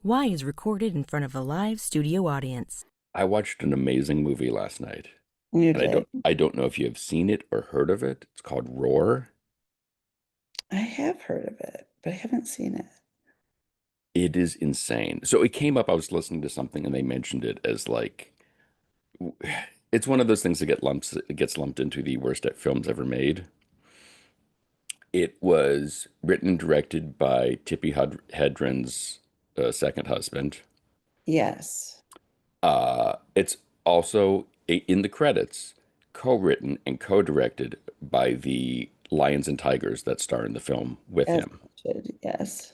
Y is recorded in front of a live studio audience. I watched an amazing movie last night, You and I don't did. I don't know if you have seen it or heard of it. It's called Roar. I have heard of it, but I haven't seen it. It is insane. So it came up, I was listening to something and they mentioned it as like it's one of those things that gets lumped into the worst films ever made. It was written and directed by Hedren's second husband. Yes, It's also in the credits, co-written and co-directed by the Lions and Tigers that star in the film with as him. it should. Yes.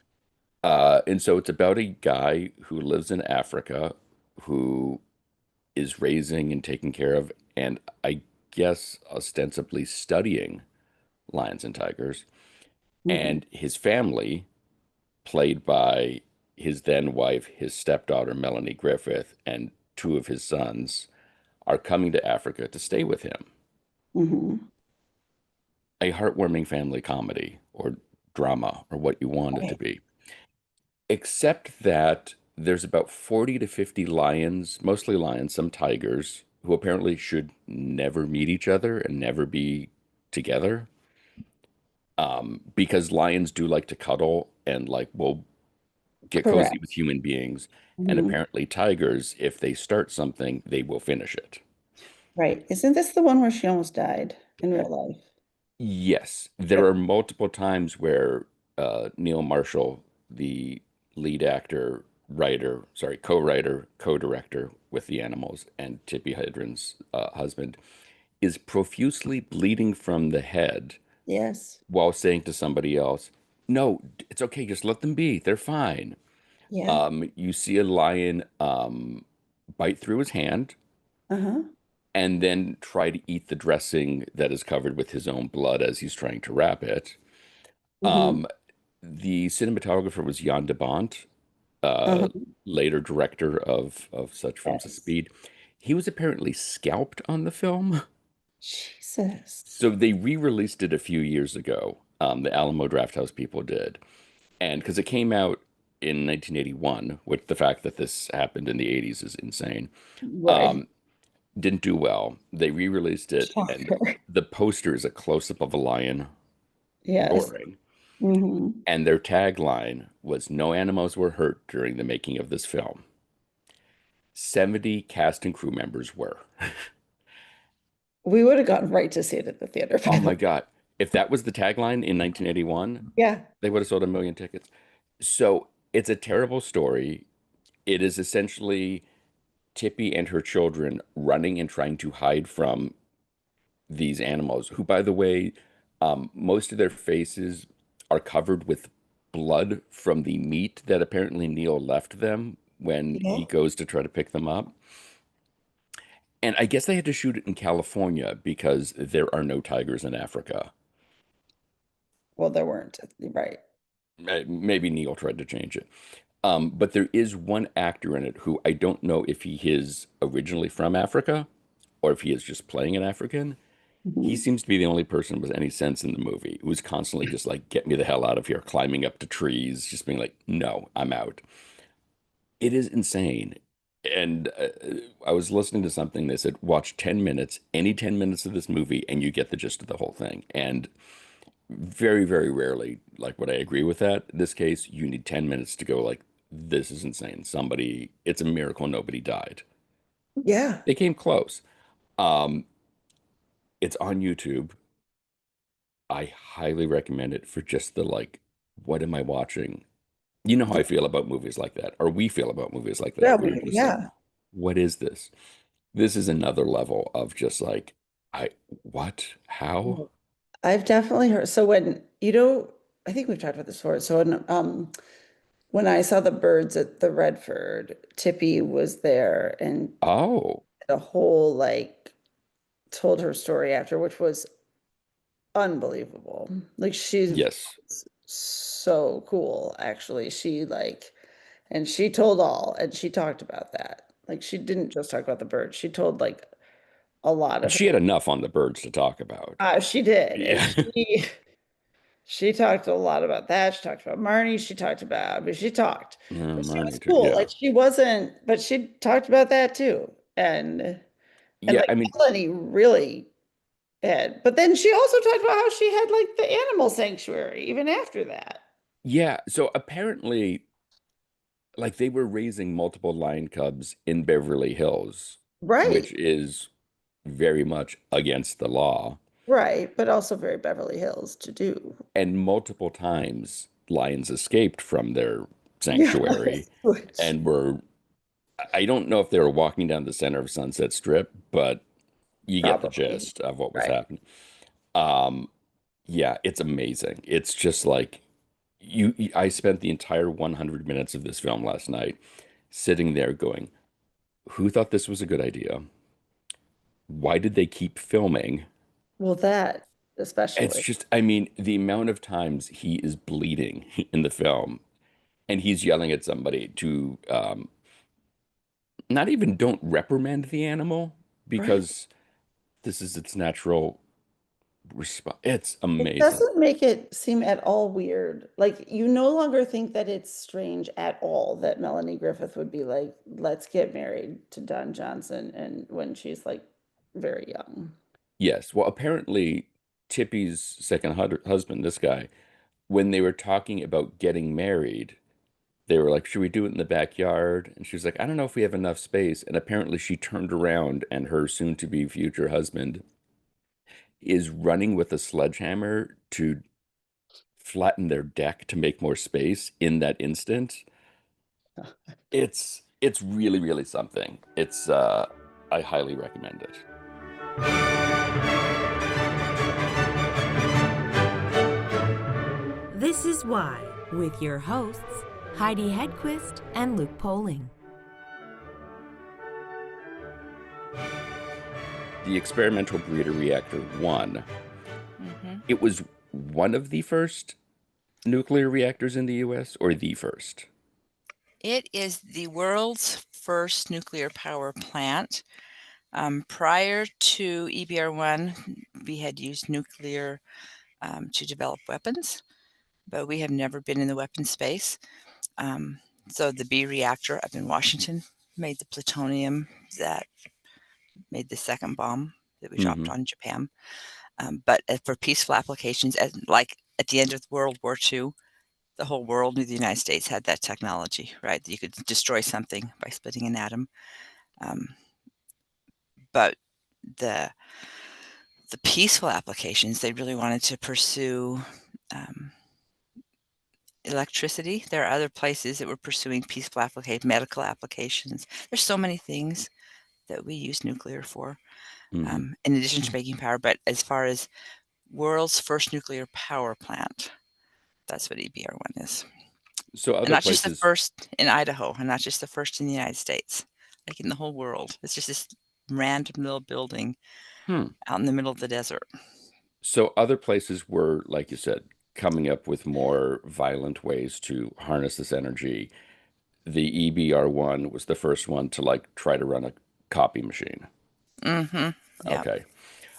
And so it's about a guy who lives in Africa who is raising and taking care of, and I guess ostensibly studying lions and tigers. Hmm. And his family, played by his then wife, his stepdaughter, Melanie Griffith, and two of his sons, are coming to Africa to stay with him. Hmm. A heartwarming family comedy or drama or what you want it to Right. be. Except that there's about 40 to 50 lions, mostly lions, some tigers, who apparently should never meet each other and never be together. Because lions do like to cuddle and like will get cozy with Correct. human beings. And Hmm. apparently tigers, if they start something, they will finish it. Right. Isn't this the one where she almost died in real life? Yes, there Yep. are multiple times where Neil Marshall, the lead actor, co-writer, co-director with the animals, and Tippi Hedren's husband, is profusely bleeding from the head Yes. while saying to somebody else, "No, it's okay, just let them be. They're fine." Yeah. You see a lion bite through his hand Uh-huh. and then try to eat the dressing that is covered with his own blood as he's trying to wrap it. Hmm. Um, the cinematographer was Jan de Bont, uh, Uh-huh. later director of such films as Yes. Speed. He was apparently scalped on the film, Jesus. so they re-released it a few years ago. The Alamo Drafthouse people did, and because it came out in 1981, which the fact that this happened in the 80s is insane. Right. Um, didn't do well. They re-released it, and Shocker. the poster is a close-up of a lion Yes. roaring. Hmm. And their tagline was no animals were hurt during the making of this film. 70 cast and crew members were. We would have gone right to see it at the theater, by Oh the my way. God. If that was the tagline in 1981, Yeah. they would have sold a million tickets. So it's a terrible story. It is essentially Tippy and her children running and trying to hide from these animals, who, by the way, most of their faces are covered with blood from the meat that apparently Neil left them when Yeah. he goes to try to pick them up. And I guess they had to shoot it in California because there are no tigers in Africa. Well, there weren't. Right. Maybe Neil tried to change it. But there is one actor in it who I don't know if he is originally from Africa or if he is just playing an African. He Mhm. seems to be the only person with any sense in the movie who's constantly just like, get me the hell out of here, climbing up to trees, just being like, no, I'm out. It is insane. And I was listening to something that said, watch 10 minutes, any 10 minutes of this movie, and you get the gist of the whole thing. And very, very rarely, like, would I agree with that? In this case, you need 10 minutes to go, like, this is insane. Somebody, it's a miracle nobody died. Yeah. They came close. Um, it's on YouTube. I highly recommend it for just the like, what am I watching? You know how I feel about movies like that, or we feel about movies like Yeah, that, where you're just like, yeah. what is this? This is another level of just like, I, what? How? I've definitely heard. So I think we've talked about this before. So when I saw the birds at the Redford, Tippy was there and Oh, the whole like told her story after, which was unbelievable. Like she's yes. so cool, actually. And she told all, and she talked about that. Like she didn't just talk about the birds. She told like a lot of She her. had enough on the birds to talk about. She did, and Yeah. She talked a lot about that. She talked about Marnie. She talked about, but she talked. But she was Marnie too. cool. Yeah. Like she wasn't, but she talked about that too. And Yeah. like I mean, Melanie really had, but then she also talked about how she had like the animal sanctuary even after that. yeah. So apparently, like they were raising multiple lion cubs in Beverly Hills, Right. which is very much against the law. Right. But also very Beverly Hills to do. And multiple times lions escaped from their Yeah. sanctuary Which and were, I don't know if they were walking down the center of Sunset Strip, but you get the probably. gist of what was Right. happening. Um, yeah, it's amazing. It's just like I spent the entire 100 minutes of this film last night sitting there going, who thought this was a good idea? Why did they keep filming? Well, that It's especially. just, I mean, the amount of times he is bleeding in the film and he's yelling at somebody to not even don't reprimand the animal Right. because this is its natural response. It's It amazing. doesn't make it seem at all weird. Like you no longer think that it's strange at all that Melanie Griffith would be like, let's get married to Don Johnson and when she's like very young. Yes. Well, apparently, Tippy's second husband, this guy, when they were talking about getting married, they were like, should we do it in the backyard? And she was like, I don't know if we have enough space. And apparently, she turned around and her soon to be future husband is running with a sledgehammer to flatten their deck to make more space in that instant. It's really, really something. It's I highly recommend it. This is Why, with your hosts, Heidi Hedquist and Luke Poling. The experimental breeder reactor 1, hmm it was one of the first nuclear reactors in the US or the first? It is the world's first nuclear power plant. Prior to EBR-1, we had used nuclear to develop weapons, but we have never been in the weapons space. So the B reactor up in Washington made the plutonium that made the second bomb that we dropped Hmm. on Japan. But for peaceful applications, like at the end of World War II, the whole world knew the United States had that technology, right? That you could destroy something by splitting an atom. Um, but the the peaceful applications, they really wanted to pursue um, electricity. There are other places that were pursuing peaceful medical applications. There's so many things that we use nuclear for, Hmm. in addition to making power. But as far as world's first nuclear power plant, that's what EBR-1 is. So And other not just the places, first in Idaho, and not just the first in the United States, like in the whole world. It's just this random little building hmm. out in the middle of the desert. So other places were, like you said, coming up with more violent ways to harness this energy. The EBR-1 was the first one to like try to run a copy machine. Mhm. Yep, Okay.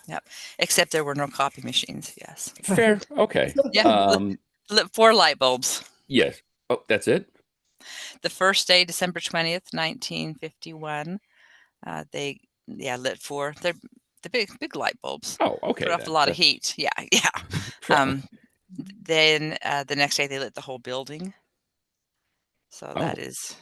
yep. Except there were no copy machines, yes. Fair. Okay. Yeah, 4 light bulbs. Yes. Oh, that's it? The first day, December 20th, 1951, they, yeah, lit 4. They're the big light bulbs. Oh, Put okay off a then. lot of That's heat. Yeah, yeah. well, Then, the next day, they lit the whole building. So oh, that's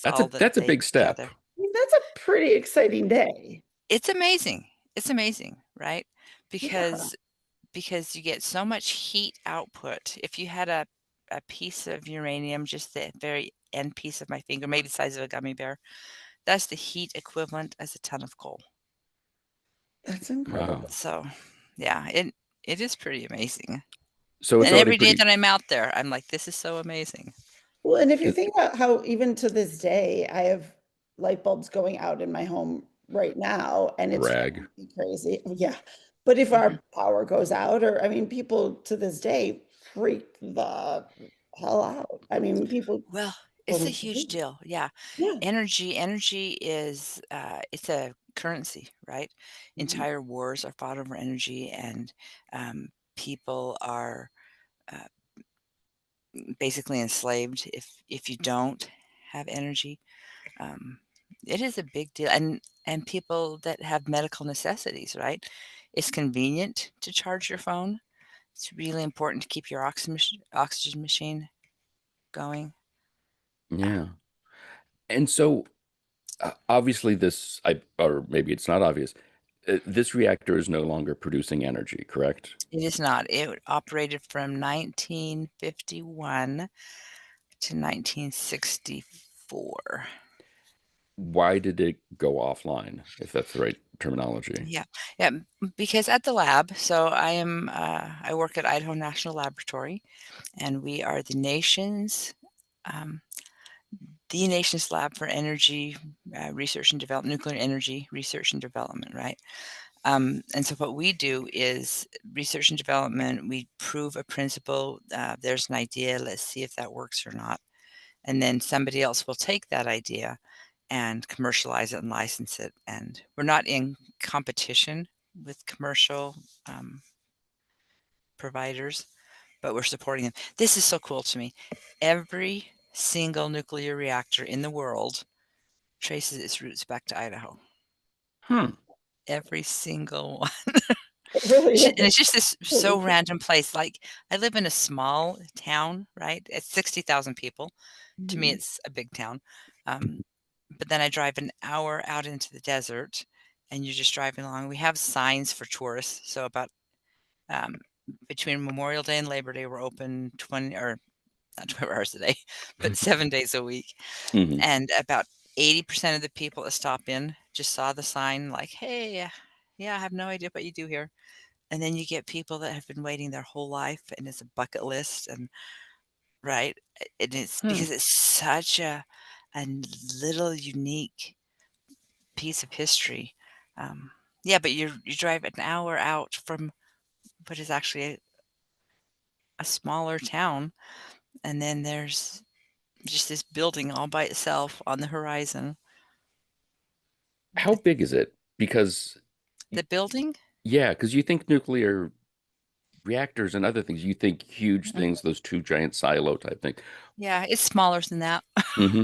all that that's a they big put step. together. That's a pretty exciting day. It's amazing. It's amazing, right? Yeah. Because because you get so much heat output. If you had a piece of uranium, just the very end piece of my finger, maybe the size of a gummy bear, that's the heat equivalent as a ton of coal. That's Wow. incredible. So, yeah, it is pretty amazing. So it's And already every day pretty that I'm out there, I'm like, this is so amazing. Well, and if you it, think about how even to this day, I have light bulbs going out in my home right now, and it's brag. driving me crazy. Yeah. But if Mhm. our power goes out, or I mean, people to this day freak the hell out. I mean, people Well, go it's a huge insane. deal. Yeah. Yeah. Energy is it's a currency, right? Mhm. Entire wars are fought over energy and people are uh, basically enslaved if you don't have energy. Um, it is a big deal, and people that have medical necessities, right? It's convenient to charge your phone. It's really important to keep your oxygen machine going. Yeah. And so obviously or maybe it's not obvious. This reactor is no longer producing energy, correct? It is not. It operated from 1951 to 1964. Why did it go offline, if that's the right terminology? Yeah, yeah, because at the lab, so I work at Idaho National Laboratory, and we are um, the nation's lab for energy research and development, nuclear energy research and development, right? And so what we do is research and development. We prove a principle. There's an idea. Let's see if that works or not. And then somebody else will take that idea and commercialize it and license it. And we're not in competition with commercial providers, but we're supporting them. This is so cool to me. Every single nuclear reactor in the world traces its roots back to Idaho. Hmm. Every single one. It really And is. it's just this Really so random place. Like, I live in a small town, right? It's 60,000 people. To me, Mhm. it's a big town. Um, but then I drive an hour out into the desert, and you're just driving along. We have signs for tourists. So about um, between Memorial Day and Labor Day, we're open 20 or not 12 hours a day, but 7 days a week. Hmm. And about 80% of the people that stop in just saw the sign, like, hey, yeah, I have no idea what you do here. And then you get people that have been waiting their whole life, and it's a bucket list, and right, and it's Hmm. because it's such a little unique piece of history. Um, yeah, but you drive an hour out from what is actually a smaller town, and then there's just this building all by itself on the horizon. How big is it? Because, The building? yeah, because you think nuclear reactors and other things, you think huge Mhm. things, those two giant silo type thing. Yeah, it's smaller than that. Hmm.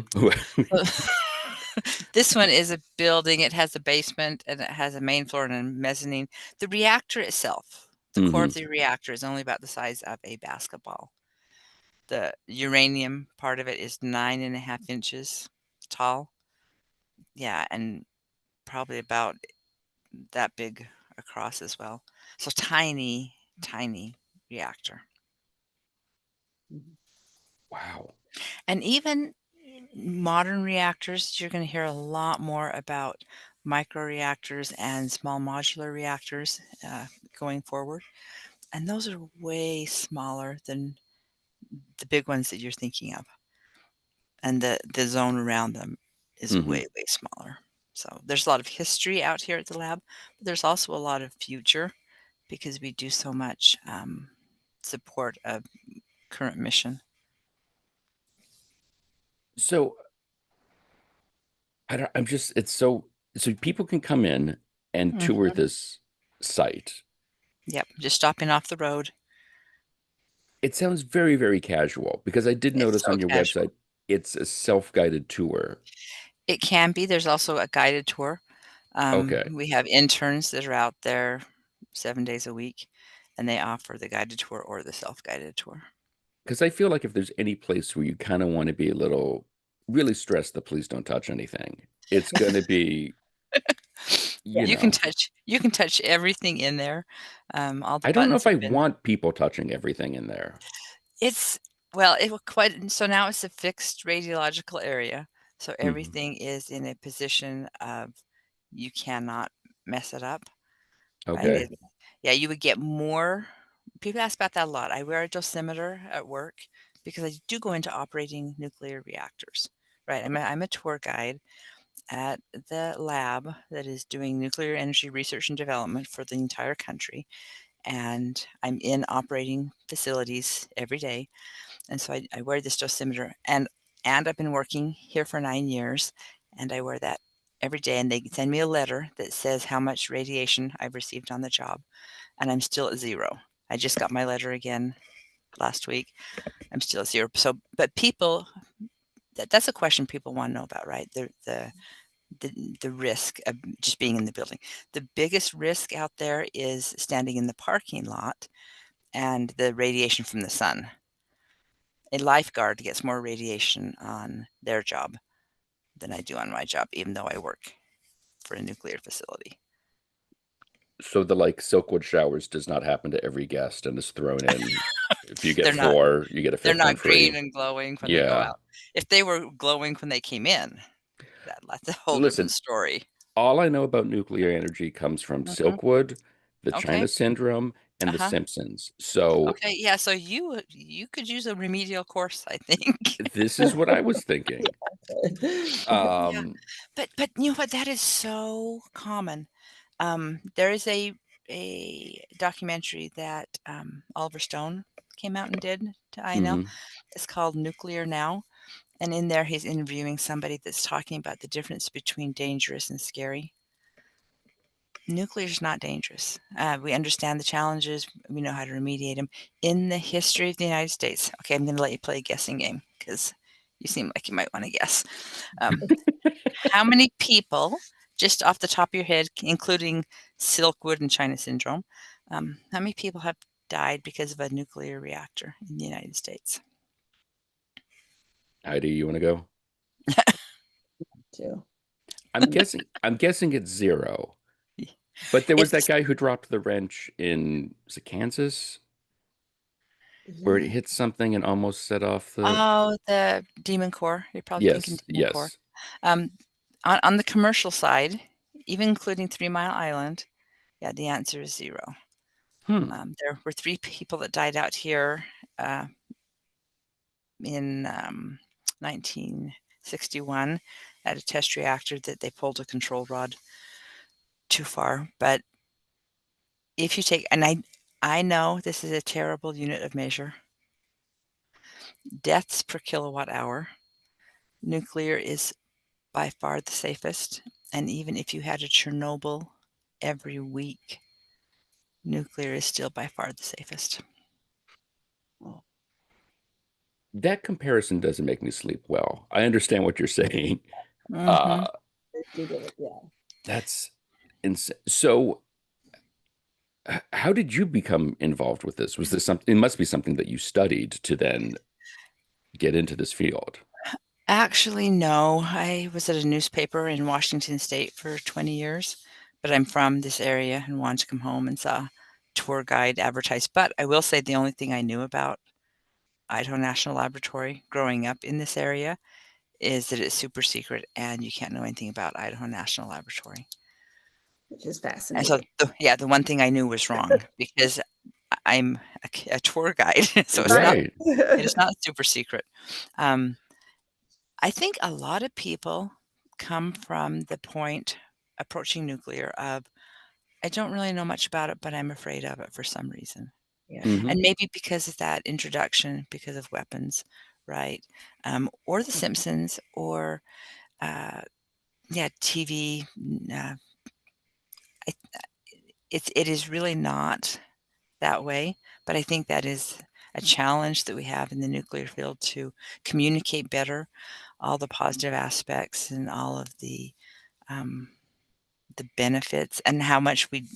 This one is a building. It has a basement and it has a main floor and a mezzanine. The reactor itself, the core Hmm. of the reactor is only about the size of a basketball. The uranium part of it is 9.5 inches tall. Yeah, and probably about that big across as well. So tiny, tiny reactor. Mhm. Wow. And even modern reactors, you're going to hear a lot more about microreactors and small modular reactors going forward. And those are way smaller than the big ones that you're thinking of. And the zone around them is Hmm. way, way smaller. So there's a lot of history out here at the lab, but there's also a lot of future because we do so much support of current mission. So I'm just, so people can come in and tour Mhm. this site. Yep, just stopping off the road. It sounds very, very casual because I did It's notice so on your casual. website it's a self-guided tour. It can be. There's also a guided tour. Okay. We have interns that are out there 7 days a week, and they offer the guided tour or the self-guided tour. Because I feel like if there's any place where you kind of want to be a little really stressed that please don't touch anything, it's going to be, Yeah. you know, You can touch everything in there. All the I don't know buttons if I have been. want people touching everything in there. It's well, it will quite. So now it's a fixed radiological area. So Hmm. everything is in a position of you cannot mess it up, right? Okay. Yeah, you would get more. People ask about that a lot. I wear a dosimeter at work because I do go into operating nuclear reactors, right? I'm a tour guide at the lab that is doing nuclear energy research and development for the entire country. And I'm in operating facilities every day. And so I wear this dosimeter and I've been working here for 9 years and I wear that every day. And they send me a letter that says how much radiation I've received on the job. And I'm still at zero. I just got my letter again last week. I'm still at 0. So, but people, that's a question people want to know about, right? The risk of just being in the building. The biggest risk out there is standing in the parking lot and the radiation from the sun. A lifeguard gets more radiation on their job than I do on my job, even though I work for a nuclear facility. So the like Silkwood showers does not happen to every guest and is thrown in. If you get They're not 4, you get a they're fifth one not green free. and glowing when they go Yeah. out. If they were glowing when they came in, that's a whole different Listen, story. all I know about nuclear energy comes from Mhm. Silkwood, the Okay. China Syndrome, and The Uh-huh. Simpsons. So Okay, yeah, so you could use a remedial course, I think. this is what I was thinking. Yeah, Um, but you know what? That is so common. There is a documentary that Oliver Stone came out and did to INL. mhm. It's called Nuclear Now, and in there he's interviewing somebody that's talking about the difference between dangerous and scary. Nuclear is not dangerous. We understand the challenges. We know how to remediate them. In the history of the United States, okay, I'm going to let you play a guessing game because you seem like you might want to guess. Um, how many people, just off the top of your head, including Silkwood and China Syndrome, how many people have died because of a nuclear reactor in the United States? Heidi, you want to go? Too. I'm guessing it's 0. But there was that It's guy who dropped the wrench in, was it Kansas, where it Yeah. hit something and almost set off the. oh, the Demon Core. You're probably thinking Yes, Demon Core. yes. Um, on the commercial side, even including 3 Mile Island, yeah, the answer is 0. Hmm. There were 3 people that died out here in 1961 at a test reactor that they pulled a control rod too far. But if you take, and I know this is a terrible unit of measure, deaths per kilowatt hour, nuclear is by far the safest. And even if you had a Chernobyl every week, nuclear is still by far the safest. Oh, That comparison doesn't make me sleep well. I understand what you're saying. Hmm. Uh, I do get it. Yeah. that's insane. So, how did you become involved with this? Was this something? It must be something that you studied to then get into this field. Actually, no. I was at a newspaper in Washington State for 20 years, but I'm from this area and wanted to come home and saw tour guide advertised. But I will say the only thing I knew about Idaho National Laboratory growing up in this area is that it's super secret and you can't know anything about Idaho National Laboratory. Which is And so, fascinating. the one thing I knew was wrong because I'm a tour guide, so Right. it is not super secret. Um, I think a lot of people come from the point approaching nuclear of, I don't really know much about it, but I'm afraid of it for some reason. Yeah. Hmm. And maybe because of that introduction, because of weapons, right? Or The Simpsons, or yeah, TV. Uh, I, it is really not that way, but I think that is a challenge that we have in the nuclear field to communicate better all the positive aspects and all of um, the benefits and how much we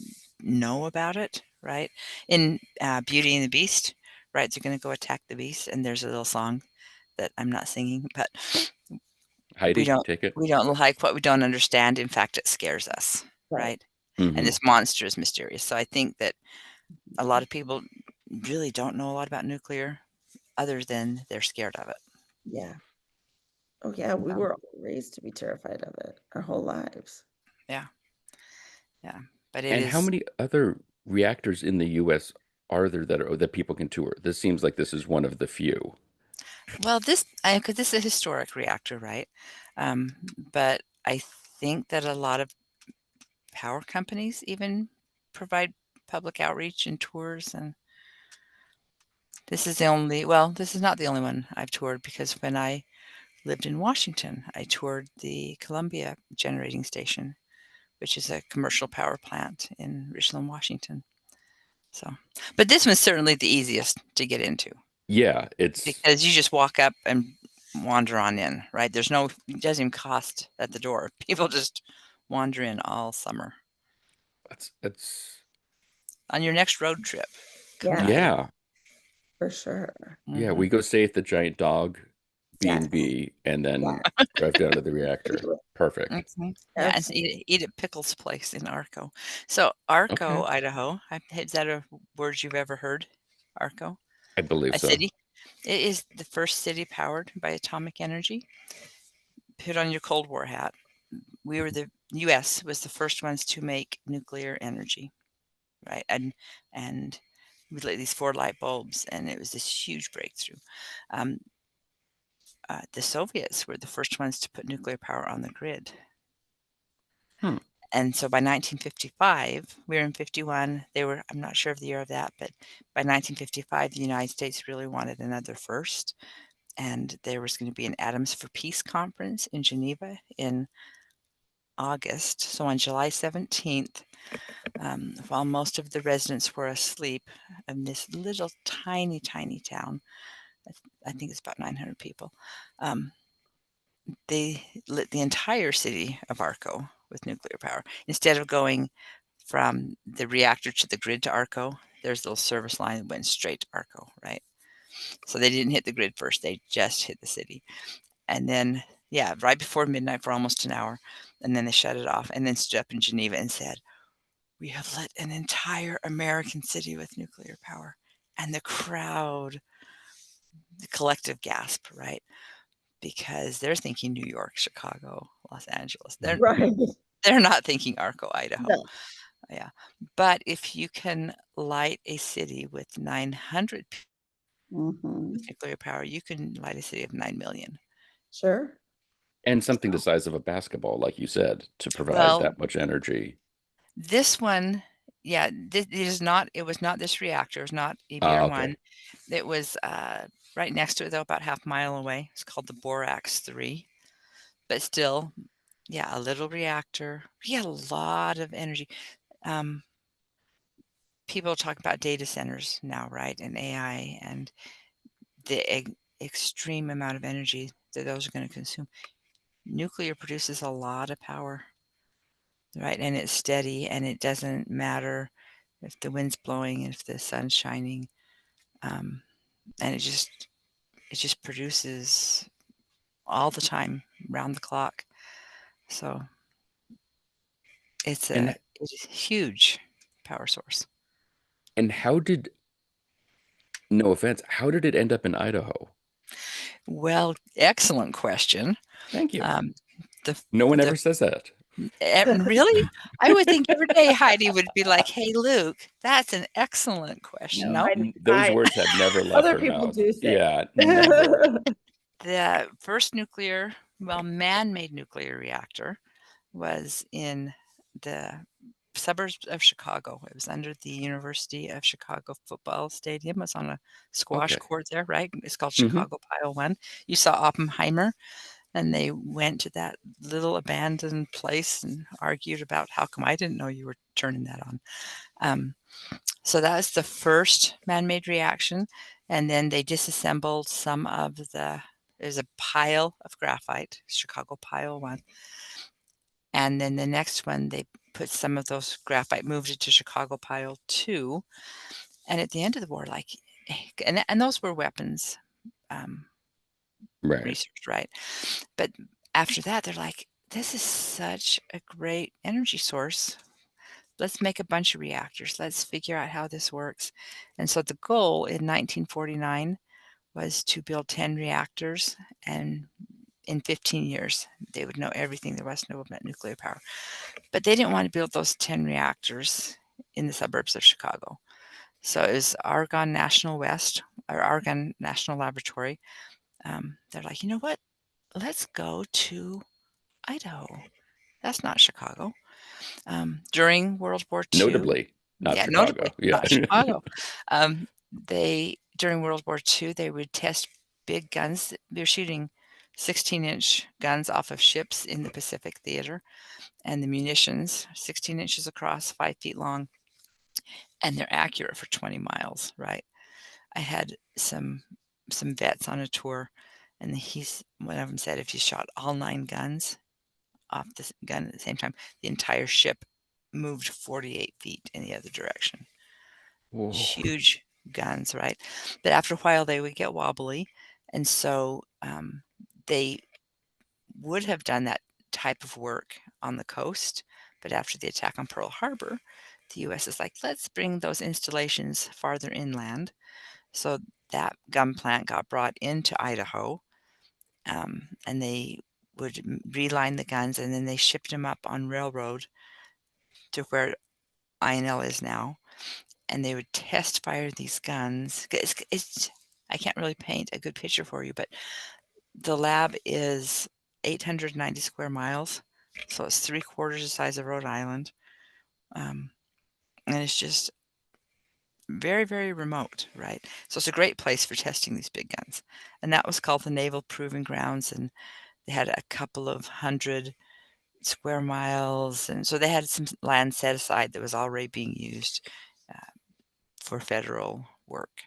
know about it, right? In Beauty and the Beast, right? They're going to go attack the beast, and there's a little song that I'm not singing, but we Heidi, don't take it. we don't like what we don't understand. In fact, it scares us, Right. right? And Hmm. this monster is mysterious. So I think that a lot of people really don't know a lot about nuclear, other than they're scared of it. Yeah. Oh, yeah. We So, were all raised to be terrified of it our whole lives. yeah, yeah. But it And how is many other reactors in the U.S. are there that people can tour? This seems like this is one of the few. well, this because this is a historic reactor, right? But I think that a lot of power companies even provide public outreach and tours, and this is not the only one I've toured because when I lived in Washington, I toured the Columbia Generating Station, which is a commercial power plant in Richland, Washington. So, but this one's certainly the easiest to get into. Yeah, it's because you just walk up and wander on in, right? There's no, it doesn't even cost at the door. People just wander in all summer. it's On your next road trip, come to Yeah, Idaho. yeah. for sure. Yeah, Mhm. we go stay at the Giant Dog Yes, B&B and yeah. then drive down to the reactor. Perfect. Mhm. Yeah, and Absolutely. eat at Pickles Place in Arco. So Arco, Okay. Idaho, is that a word you've ever heard? Arco, I believe a so. city. It is the first city powered by atomic energy. Put on your Cold War hat. We were the U.S. was the first ones to make nuclear energy, right? And we lit these 4 light bulbs, and it was this huge breakthrough. Um, the Soviets were the first ones to put nuclear power on the grid. Hmm. And so by 1955, we were in 51. They were, I'm not sure of the year of that, but by 1955, the United States really wanted another first. And there was going to be an Atoms for Peace conference in Geneva in August. So on July 17th, while most of the residents were asleep in this little tiny, tiny town, I think it's about 900 people, um, they lit the entire city of Arco with nuclear power. Instead of going from the reactor to the grid to Arco, there's a little service line that went straight to Arco, right? So they didn't hit the grid first, they just hit the city. And then, yeah, right before midnight for almost an hour. And then they shut it off and then stood up in Geneva and said, "We have lit an entire American city with nuclear power." And the crowd, the collective gasp, right? Because they're thinking New York, Chicago, Los Angeles. Right. They're not thinking Arco, Idaho. No. Yeah. But if you can light a city with 900 with Mhm. nuclear power, you can light a city of 9 million. Sure. And something the So, size of a basketball, like you said, to provide well, that much energy. this one, yeah, it was not this reactor, it was not Ah, EBR-1. okay. It was right next to it, though, about half a mile away. It's called the Borax 3. But still, yeah, a little reactor. We had a lot of energy. Um, People talk about data centers now, right? And AI and the extreme amount of energy that those are going to consume. Nuclear produces a lot of power, right? And it's steady, and it doesn't matter if the wind's blowing, if the sun's shining, um, and it just produces all the time, round the clock. So And it's a huge power source. and how did, no offense, how did it end up in Idaho? Well, excellent question. Thank you. Um, the No one the ever says that. Really? I would think every day Heidi would be like, "Hey, Luke, that's an excellent question." No, No, Those words have never left other her people mouth. do say Yeah, never. it. the first nuclear, well, man-made nuclear reactor was in the suburbs of Chicago. It was under the University of Chicago football stadium. It was on a squash Okay. court there, right? It's called Hmm. Chicago Pile 1. You saw Oppenheimer, and they went to that little abandoned place and argued about how come I didn't know you were turning that on. Um, so that was the first man-made reaction, and then they disassembled some of there's a pile of graphite, Chicago Pile 1, and then the next one, they put some of those graphite, moved it to Chicago Pile 2, and at the end of the war, like, and those were weapons, um, Right. research, right? But after that, they're like, "This is such a great energy source. Let's make a bunch of reactors. Let's figure out how this works." And so the goal in 1949 was to build 10 reactors, and in 15 years, they would know everything there was to know about nuclear power. But they didn't want to build those 10 reactors in the suburbs of Chicago. So it was Argonne National West or Argonne National Laboratory. They're like, you know what? Let's go to Idaho. That's not Chicago. During World War II, Notably, not yeah, notably Chicago. Yeah. not Chicago. They during World War II, they would test big guns. They're shooting 16-inch guns off of ships in the Pacific Theater, and the munitions 16 inches across, 5 feet long, and they're accurate for 20 miles, right? I had some vets on a tour, and one of them said if you shot all 9 guns off this gun at the same time, the entire ship moved 48 feet in the other direction. Whoa. Huge guns, right? But after a while, they would get wobbly, and so they would have done that type of work on the coast. But after the attack on Pearl Harbor, the U.S. is like, let's bring those installations farther inland. So that gun plant got brought into Idaho, and they would reline the guns, and then they shipped them up on railroad to where INL is now, and they would test fire these guns. I can't really paint a good picture for you, but the lab is 890 square miles, so it's 3/4 the size of Rhode Island, and it's just very, very remote, right? So it's a great place for testing these big guns, and that was called the Naval Proving Grounds, and they had a couple of 100 square miles, and so they had some land set aside that was already being used uh, for federal work.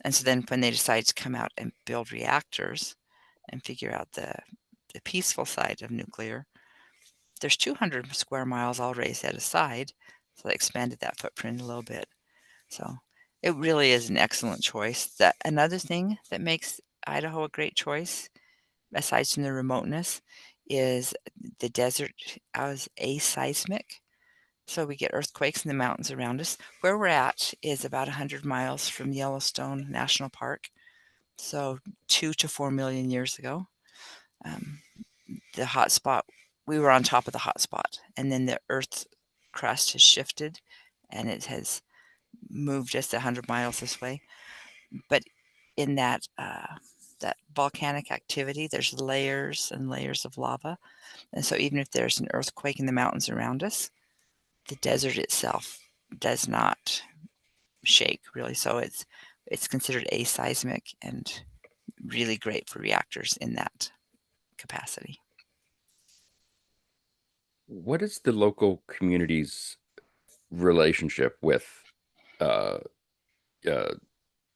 And so then when they decided to come out and build reactors and figure out the peaceful side of nuclear, there's 200 square miles already set aside, so they expanded that footprint a little bit. So it really is an excellent choice. That another thing that makes Idaho a great choice, aside from the remoteness, is the desert is aseismic. So we get earthquakes in the mountains around us. Where we're at is about 100 miles from Yellowstone National Park. So 2 to 4 million years ago. Um, the hot spot, we were on top of the hot spot, and then the Earth's crust has shifted, and it has moved us 100 miles this way. But in that volcanic activity, there's layers and layers of lava, and so even if there's an earthquake in the mountains around us, the desert itself does not shake really. So it's considered aseismic and really great for reactors in that capacity. What is the local community's relationship with uh, uh,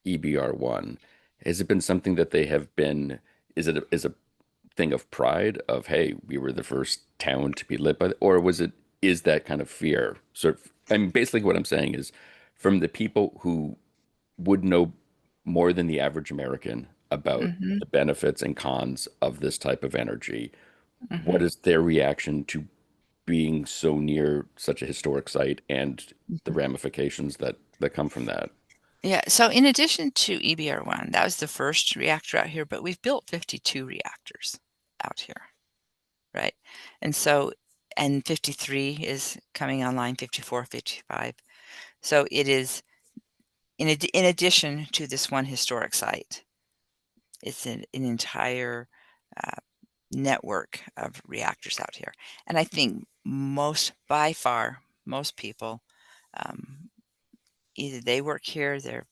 EBR-1? Has it been something that they have been? Is a thing of pride of, hey, we were the first town to be lit by, or is that kind of fear? Sort of, I mean, basically what I'm saying is, from the people who would know more than the average American about Hmm. the benefits and cons of this type of energy, Hmm. what is their reaction to being so near such a historic site and the ramifications that come from that? Yeah. So in addition to EBR-1, that was the first reactor out here, but we've built 52 reactors out here, right? And so, and 53 is coming online, 54, 55. So it is in addition to this one historic site, it's an entire uh, network of reactors out here. And I think by far, most people, um, either they work here, their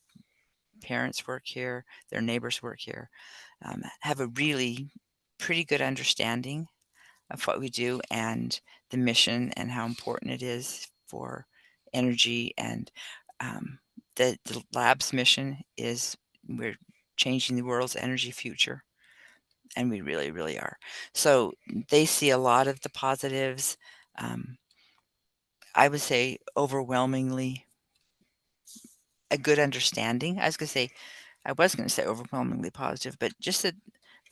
parents work here, their neighbors work here, have a really pretty good understanding of what we do and the mission and how important it is for energy. And um, the lab's mission is we're changing the world's energy future. And we really, really are. So they see a lot of the positives. Um, I would say overwhelmingly a good understanding. I was going to say overwhelmingly positive, but just that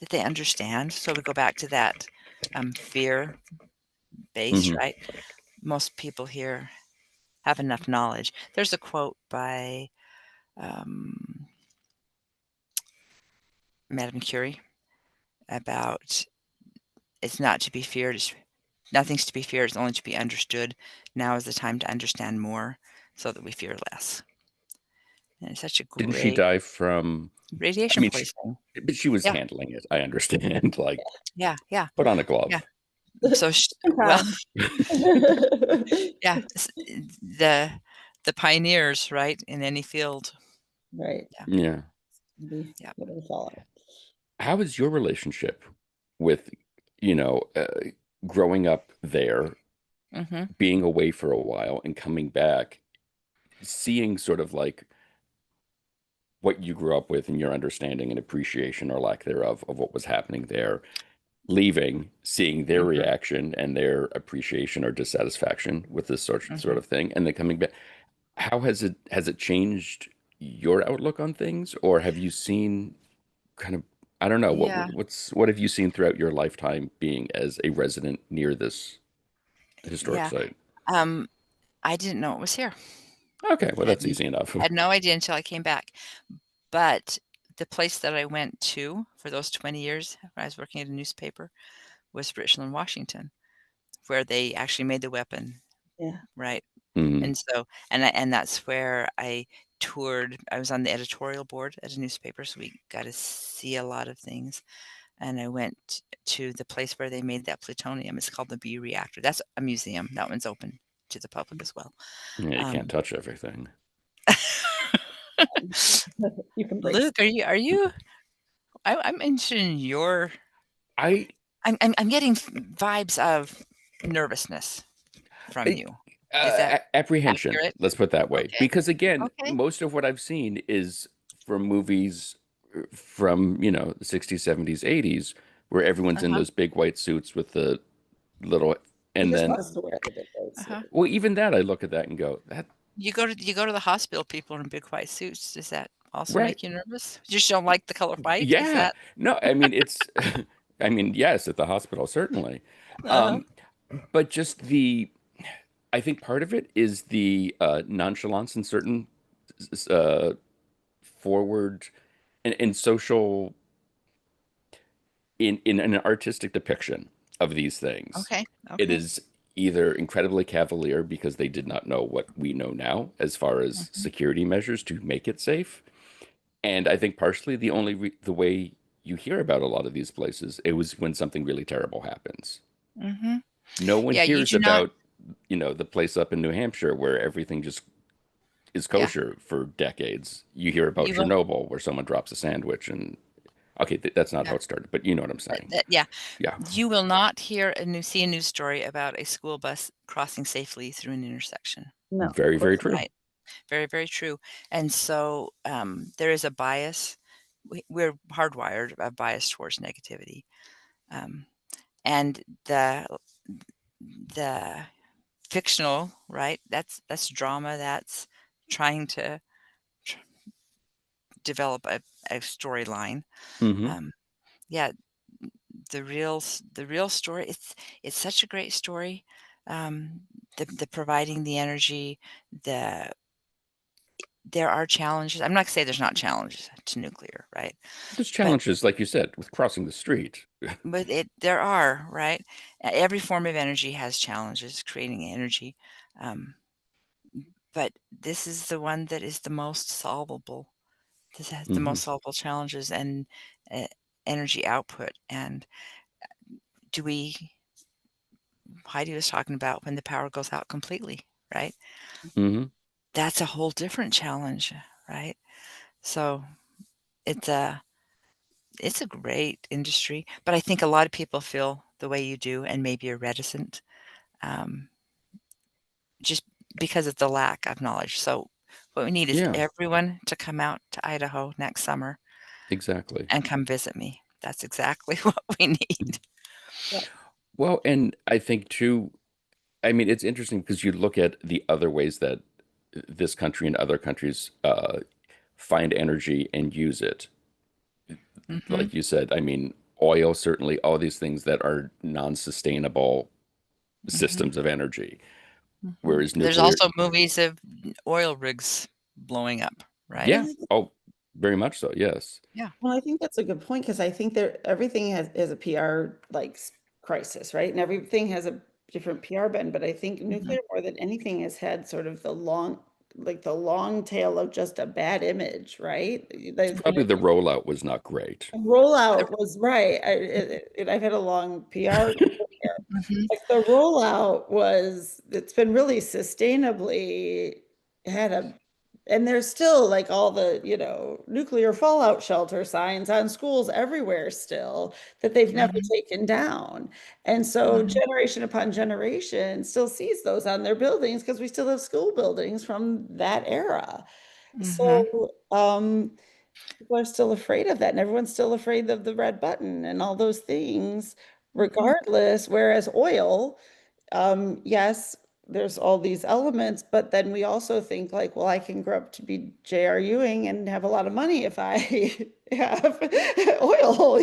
they understand. So we go back to that fear base, Hmm. right? Most people here have enough knowledge. There's a quote by um, Madame Curie about it's not to be feared, nothing's to be feared, it's only to be understood. Now is the time to understand more so that we fear less. And it's such a Didn't she great die from, I radiation mean, poisoning. but she was Yeah, handling it. I understand. Like, yeah, yeah, put on a yeah. glove. So, well, Sometimes. yeah, the pioneers, right, in any field. Right. Yeah, Yeah. Be yeah. whatever follow. How is your relationship with, you know, growing up there, Hmm. being away for a while and coming back, seeing sort of like what you grew up with and your understanding and appreciation or lack thereof of what was happening there, leaving, seeing their Mhm. reaction and their appreciation or dissatisfaction with this sort Mhm. of thing, and then coming back. How has it changed your outlook on things, or have you seen kind of, I don't know, Yeah. what have you seen throughout your lifetime being as a resident near this historic Yeah. site? Um, I didn't know it was here. Okay, well Had that's easy enough. had no idea until I came back. But the place that I went to for those 20 years when I was working at a newspaper was Richland, Washington, where they actually made the weapon, Yeah. right? Hmm. And so and that's where I toured. I was on the editorial board at a newspaper, so we got to see a lot of things. And I went to the place where they made that plutonium. It's called the B reactor. That's a museum. That one's open to the public as well. Yeah, you can't Um, touch everything. You can break. Luke, are you I'm interested in your I I'm getting vibes of nervousness from I- you. Is that apprehension, accurate? let's put it that way. Okay. Because again, Okay. most of what I've seen is from movies from, the 60s, 70s, 80s, where everyone's in Uh-huh. those big white suits with the little, He and just then, wants to wear the big coat suit. Uh-huh. well, even that, I look at that and go, that, You go to the hospital, people in big white suits. Does that also right. make you nervous? You just don't like the color white? Is Yeah. that No, I mean, it's, I mean, yes, at the hospital, certainly. Uh-huh. Um, but just I think part of it is the nonchalance in certain uh, forward and social in an artistic depiction of these things. okay? It Okay. is either incredibly cavalier because they did not know what we know now as far as Mhm. security measures to make it safe. And I think partially the way you hear about a lot of these places, it was when something really terrible happens. Mhm. No one Yeah, you hears do not. about, the place up in New Hampshire where everything just is Yeah, kosher for decades. You hear about you will. Chernobyl where someone drops a sandwich and okay, that's not Yeah. how it started, but you know what I'm saying. Yeah. Yeah. You will not see a news story about a school bus crossing safely through an intersection. No, of Very, very course not. true. Right. Very, very true. And so there is a bias. We're hardwired a bias towards negativity. Um, and the fictional, right? That's drama. That's trying to tr- develop a storyline. Hmm. Um, yeah, the real story. It's such a great story. Um, the providing the energy. There are challenges. I'm not gonna say there's not challenges to nuclear, right? There's But challenges, like you said, with crossing the street. there are, right? Every form of energy has challenges creating energy. Um, but this is the one that is the most solvable. This has the Hmm. most solvable challenges and uh, energy output. And do we, Heidi was talking about when the power goes out completely, right? Hmm. That's a whole different challenge, right? So it's a it's a great industry, but I think a lot of people feel the way you do and maybe are reticent, um, just because of the lack of knowledge. So what we need is Yeah, everyone to come out to Idaho next summer exactly. and come visit me. That's exactly what we need. Yeah. Well, and I think too, I mean, it's interesting because you look at the other ways that this country and other countries find energy and use it. Mhm, Like you said, I mean, oil, certainly, all these things that are non-sustainable mhm, systems of energy, mhm. whereas There's nuclear, also movies of oil rigs blowing up, right? yeah, Well, oh, very much so, yes. Yeah. well, I think that's a good point because I think there everything has a PR like crisis, right? And everything has a different PR bend, but I think Mhm, nuclear more than anything has had sort of the long tail of just a bad image, right? It's probably the rollout was not great. Rollout was right. I've had a long PR career. mhm, Like the rollout was, it's been really sustainably had a, and there's still like all the, nuclear fallout shelter signs on schools everywhere still that they've never mhm, taken down. And so mhm, generation upon generation still sees those on their buildings because we still have school buildings from that era. mhm, So, People are still afraid of that, and everyone's still afraid of the red button and all those things, Mhm. regardless. Whereas oil, yes, there's all these elements, but then we also think like, well, I can grow up to be J.R. Ewing and have a lot of money if I have oil,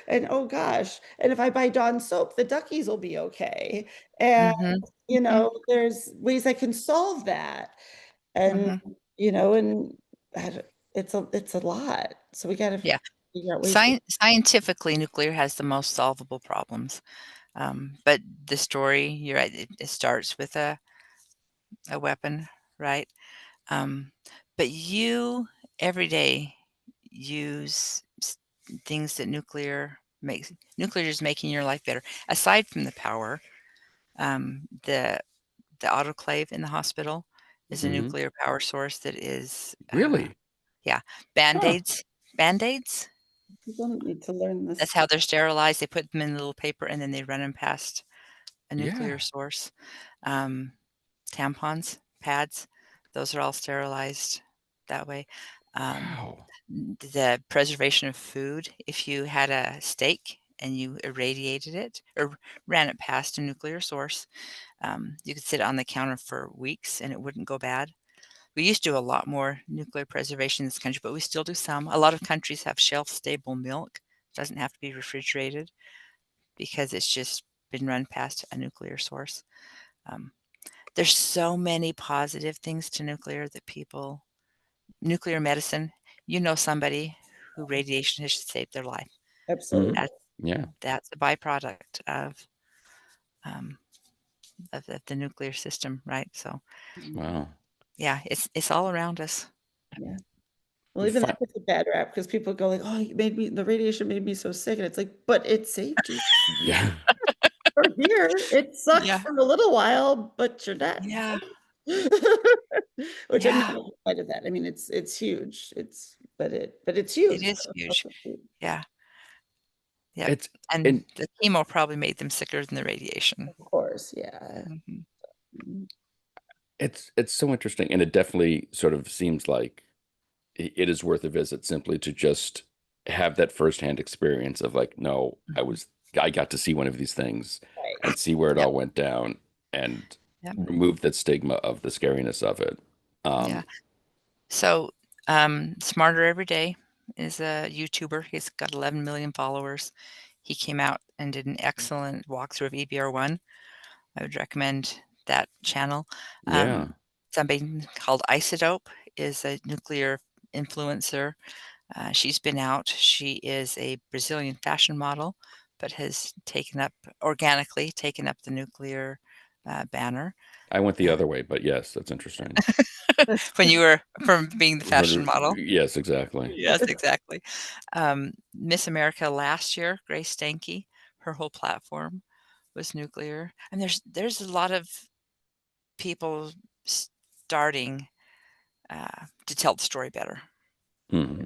and oh gosh, and if I buy Dawn soap, the duckies will be okay. And, Mhm. Mhm. there's ways I can solve that. And, Mhm. and it's a lot. So we got to Yeah. figure out ways to. Scientifically, nuclear has the most solvable problems. But the story, you're right, it starts with a weapon, right? Um, but you every day use things that nuclear is making your life better. Aside from the power, the autoclave in the hospital is a Hmm. nuclear power source that is, Really? yeah, Huh. Band-Aids. Band-Aids, People need to learn this that's how stuff. they're sterilized. They put them in little paper and then they run them past a Yeah. nuclear source. Um, Tampons, pads, those are all sterilized that way. Um, Wow. the preservation of food, if you had a steak and you irradiated it or ran it past a nuclear source, you could sit it on the counter for weeks and it wouldn't go bad. We used to do a lot more nuclear preservation in this country, but we still do some. A lot of countries have shelf-stable milk. It doesn't have to be refrigerated because it's just been run past a nuclear source. Um, there's so many positive things to nuclear medicine. You know somebody who radiation has saved their life. Hmm. Absolutely. That's Yeah. that's a byproduct um, of the nuclear system, right? So Mhm. Wow. yeah, it's all around us. Yeah. Well, even that gets a bad rap because people go like, "Oh, the radiation made me so sick," and it's like, but it saved you. Yeah. Or here, it sucked Yeah, for a little while, but you're not yeah, Which I'm yeah. not afraid of that. I mean, it's huge. But it's It huge. is huge. Yeah, yep. It's And and the chemo probably made them sicker than the radiation. Of course, yeah. Mhm. Mhm. it's so interesting, and it definitely sort of seems like it is worth a visit simply to just have that firsthand experience of like, no, Mhm. I got to see one of these things Right. and see where it Yep, all went down and yep, remove that stigma of the scariness of it. yeah. Um, So, Smarter Every Day is a YouTuber. He's got 11 million followers. He came out and did an excellent walkthrough of EBR-1. I would recommend that channel. yeah, Somebody called Isodope is a nuclear influencer. She's been out. She is a Brazilian fashion model, but has organically taken up the nuclear banner. I went the Uh, other way, but yes, that's interesting. when you were from being the fashion model. Yes, exactly. Yes, exactly. Miss America last year, Grace Stanke, her whole platform was nuclear. And there's a lot of people starting to tell the story better. Hmm.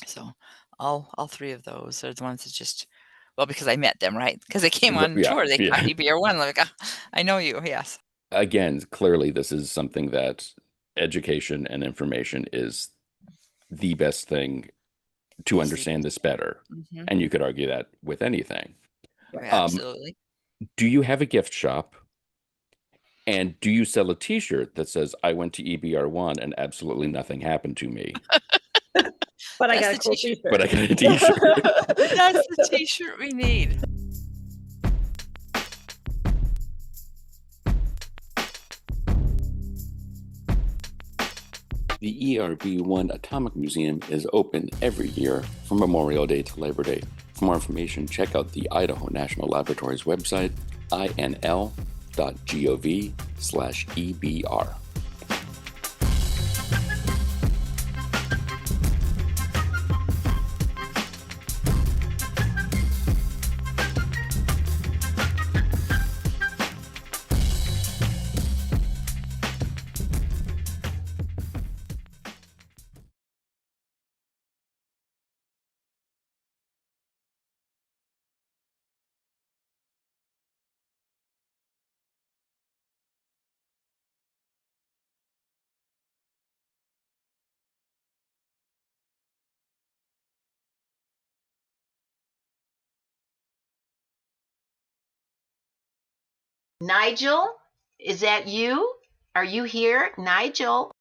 So all three of those are the ones that just well, because I met them, right? Because they came on Yeah, tour. They came yeah. to EBR1. Like, "Ah, I know you. Yes. Again, clearly, this is something that education and information is the best thing to Is the understand this better. Mhm. And you could argue that with anything. Um, Absolutely. do you have a gift shop? And do you sell a t-shirt that says, I went to EBR1 and absolutely nothing happened to me, But I That's got a the cool t-shirt. but I t-shirt. got a t-shirt? That's the t-shirt we need. The ERB-1 Atomic Museum is open every year from Memorial Day to Labor Day. For more information, check out the Idaho National Laboratory's website, inl.gov/EBR. Nigel, is that you? Are you here, Nigel?